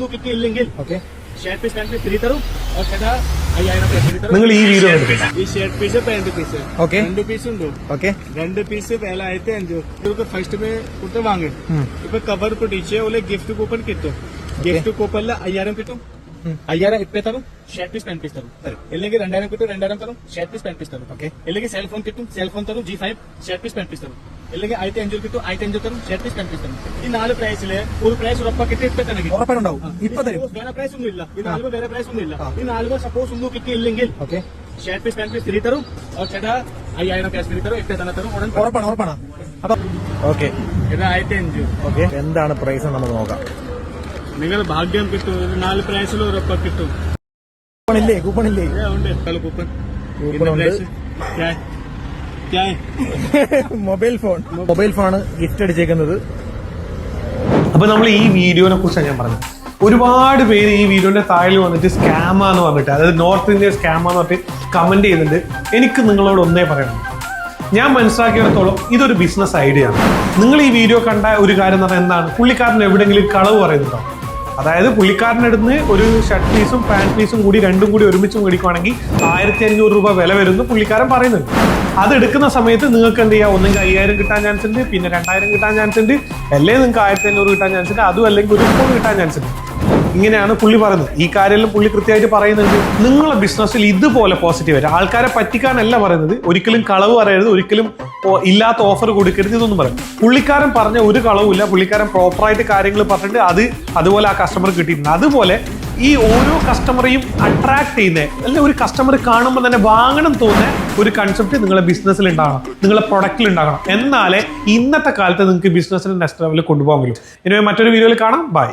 ഒന്നും കിട്ടിയില്ലെങ്കിൽ shirt piece pant piece free തരും ചേട്ടാ 5000 ഫ്രീ തരും. നിങ്ങൾ ഈ വീഡിയോ ഈ shirt piece pant piece okay 2 piece ഉണ്ട്. 2 പീസ് വേല ആയിട്ട് 5 ഫസ്റ്റ് മേ കൊടുത്ത് വാങ്ങും. ഇപ്പൊ കവർ പൊട്ടിച്ച് ഓലെ ഗിഫ്റ്റ് കൂപ്പൺ കിട്ടും. ഗിഫ്റ്റ് കൂപ്പണില് 5000 കിട്ടും. 5000 ഇപ്പൊ തരും ഷർട്ട് പീസ് പാന്റ് പീസ് തരും. ഇല്ലെങ്കിൽ 2000 കിട്ടും 2000 തരും ഷർട്ട് പീസ് പാന്റ് പീസ് തരും. ഇല്ലെങ്കിൽ സെൽഫോൺ കിട്ടും സെൽഫോൺ തരും G5 shirt piece pant piece തരും. ഇല്ലെങ്കിൽ 1500 കിട്ടും 1500 തരും ഷർട്ട് പീസ് പാന്റ് പീസ് തരും. ഈ 4 പ്രൈസില് ഒരു പ്രൈസ് ഉറപ്പാക്കിട്ട് ഇപ്പൊ തന്നെ കിട്ടും. വേറെ പ്രൈസ് ഒന്നും ഇല്ല. ഈ 4 വേറെ പ്രൈസ് ഒന്നും ഇല്ല. ഈ 4 സപ്പോസ് ഒന്നും കിട്ടിയില്ലെങ്കിൽ shirt piece pant piece free തരും. ചേട്ടാ 5000 ക്യാഷ് ഫ്രീ തരും. ഇപ്പൊ തന്നെ തരും. ഉറപ്പാണ്. അപ്പൊ ഓക്കെ ഇത് 1500. എന്താണ് പ്രൈസ് നമുക്ക് നോക്കാം. നിങ്ങൾ ഭാഗ്യം കിട്ടും. 4 പ്രൈസിലും ഉറപ്പാ കിട്ടും. കൂപ്പണില്ലേ കൂപ്പൺ മൊബൈൽ ഫോൺ ഗിഫ്റ്റ് അടിച്ചേക്കുന്നത്. അപ്പൊ നമ്മൾ ഈ വീഡിയോനെ കുറിച്ചാണ് ഞാൻ പറഞ്ഞത്. ഒരുപാട് പേര് ഈ വീഡിയോന്റെ താഴെ വന്നിട്ട് സ്കാമാന്ന് പറഞ്ഞിട്ട്, അതായത് നോർത്ത് ഇന്ത്യ സ്കാമാന്ന് പറഞ്ഞിട്ട് കമന്റ് ചെയ്യുന്നുണ്ട്. എനിക്ക് നിങ്ങളോട് ഒന്നേ പറയണം, ഞാൻ മനസ്സിലാക്കിയിടത്തോളം ഇതൊരു ബിസിനസ് ഐഡിയ ആണ്. നിങ്ങൾ ഈ വീഡിയോ കണ്ട ഒരു കാര്യം എന്ന് പറഞ്ഞാൽ എന്താണ്, പുള്ളിക്കാരൻ എവിടെയെങ്കിലും കളവ് പറയുന്നുണ്ടോ? അതായത് പുള്ളിക്കാരനടുന്ന് ഒരു ഷർട്ട് പീസും പാന്റ് പീസും കൂടി രണ്ടും കൂടി ഒരുമിച്ച് മേടിക്കുവാണെങ്കിൽ 1500 രൂപ വില വരുന്നു പുള്ളിക്കാരൻ പറയുന്നുണ്ട്. അത് എടുക്കുന്ന സമയത്ത് നിങ്ങൾക്ക് എന്ത് ചെയ്യാം, ഒന്നെങ്കിൽ 5000 കിട്ടാൻ ചാൻസ് ഉണ്ട്, പിന്നെ 2000 കിട്ടാൻ ചാൻസ് ഉണ്ട്, അല്ലെങ്കിൽ നിങ്ങൾക്ക് 1500 കിട്ടാൻ ചാൻസ് ഉണ്ട്, അതും അല്ലെങ്കിൽ ഒരു ഫോൺ കിട്ടാൻ ചാൻസ് ഉണ്ട്. ഇങ്ങനെയാണ് പുള്ളി പറയുന്നത്. ഈ കാര്യമെല്ലാം പുള്ളി കൃത്യമായിട്ട് പറയുന്നുണ്ട്. നിങ്ങളെ ബിസിനസ്സിൽ ഇതുപോലെ പോസിറ്റീവ് വരും. ആൾക്കാരെ പറ്റിക്കാനല്ല പറയുന്നത്, ഒരിക്കലും കളവ് പറയരുത്, ഒരിക്കലും ഇല്ലാത്ത ഓഫർ കൊടുക്കരുത്, ഇതൊന്നും പറയും. പുള്ളിക്കാരൻ പറഞ്ഞ ഒരു കളവുമില്ല. പുള്ളിക്കാരൻ പ്രോപ്പറായിട്ട് കാര്യങ്ങൾ പറഞ്ഞിട്ട് അതുപോലെ ആ കസ്റ്റമർ കിട്ടിയിട്ടുണ്ട്. അതുപോലെ ഈ ഓരോ കസ്റ്റമറെയും അട്രാക്ട് ചെയ്യുന്ന, അല്ലെങ്കിൽ ഒരു കസ്റ്റമർ കാണുമ്പോൾ തന്നെ വാങ്ങണം തോന്നുന്ന ഒരു കൺസെപ്റ്റ് നിങ്ങളെ ബിസിനസ്സിൽ ഉണ്ടാകണം, നിങ്ങളെ പ്രൊഡക്റ്റിൽ ഉണ്ടാകണം. എന്നാലേ ഇന്നത്തെ കാലത്ത് നിങ്ങൾക്ക് ബിസിനസ്സിന് നെക്സ്റ്റ് ലെവലിൽ കൊണ്ടുപോകാൻ പറ്റും. ഇനി മറ്റൊരു വീഡിയോയിൽ കാണാം. ബൈ.